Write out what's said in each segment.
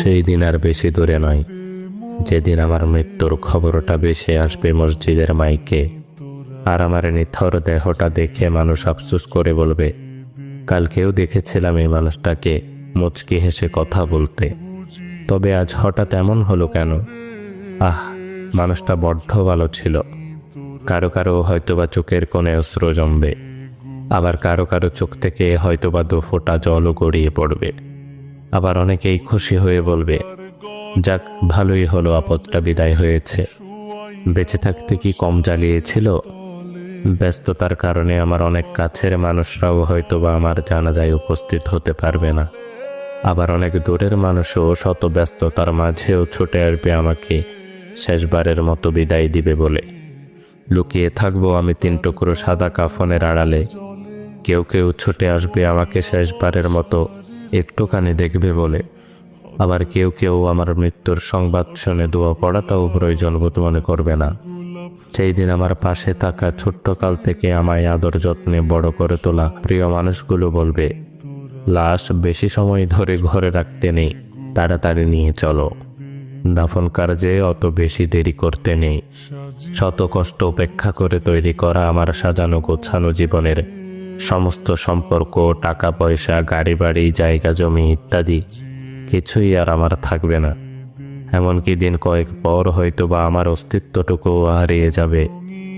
সেই দিন আর বেশি দূরে নয়, যেদিন আমার মৃত্যুর খবরটা ভেসে আসবে মসজিদের মাইকে, আর আমার নিথর দেহটা দেখে মানুষ আফসোস করে বলবে, কালকেও দেখেছিলাম এই মানুষটাকে মুচকি হেসে কথা বলতে, তবে আজ হঠাৎ এমন হলো কেন? আহ, মানুষটা বড্ড ভালো ছিল। কারো কারো হয়তোবা চোখের কোণে অশ্রু জমবে, আবার কারো কারো চোখ থেকে হয়তোবা 2 ফোঁটা জলও গড়িয়ে পড়বে। আবার অনেকেই খুশি হয়ে বলবে, যাক, ভালোই হলো, আপদটা বিদায় হয়েছে। বেঁচে থাকতে কি কম জ্বালিয়েছিল? ব্যস্ততার কারণে আমার অনেক কাছের মানুষরাও হয়তোবা আমার জানাজায় উপস্থিত হতে পারবে না। আবার অনেক দূরের মানুষও শত ব্যস্ততার মাঝেও ছুটে আসবে আমাকে শেষবারের মতো বিদায় দিবে বলে। লুকিয়ে থাকবো আমি 3 টুকরো সাদা কাফনের আড়ালে। কেউ কেউ ছুটে আসবে আমাকে শেষবারের মতো একটুখানি দেখবে বলে। আবার কেউ কেউ আমার মৃত্যুর সংবাদ শুনে দোয়া পড়াটাও প্রয়োজন বোধ মনে করবে না। সেই দিন আমার পাশে থাকা ছোট্টকাল থেকে আমায় আদর যত্নে বড় করে তোলা প্রিয় মানুষগুলো বলবে, লাশ বেশি সময় ধরে ঘরে রাখতে নেই, তাড়াতাড়ি নিয়ে চলো। দাফন কার্যে অত বেশি দেরি করতে নেই। শত কষ্ট উপেক্ষা করে তৈরি করা আমার সাজানো গোছানো জীবনের সমস্ত সম্পর্ক, টাকা পয়সা, গাড়ি বাড়ি, জায়গা জমি ইত্যাদি কিছুই আর আমার থাকবে না। এমনকি দিন কয়েক পর হয়তোবা আমার অস্তিত্বটুকুও হারিয়ে যাবে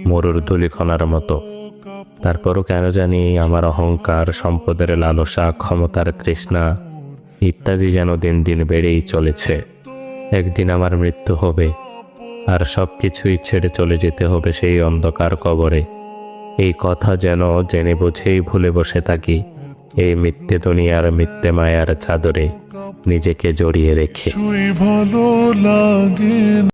মরুর ধূলিকণার মতো। তারপরও কেন জানি আমার অহংকার, সম্পদের লালসা, ক্ষমতার তৃষ্ণা ইত্যাদি যেন দিন দিন বেড়েই চলেছে। একদিন আমার মৃত্যু হবে, আর সব কিছুই ছেড়ে চলে যেতে হবে সেই অন্ধকার কবরে। এই কথা যেন জেনে বুঝেই ভুলে বসে থাকি এই মিথ্যে দুনিয়ার মিথ্যে মায়ার চাদরে নিজেকে জড়িয়ে রেখে।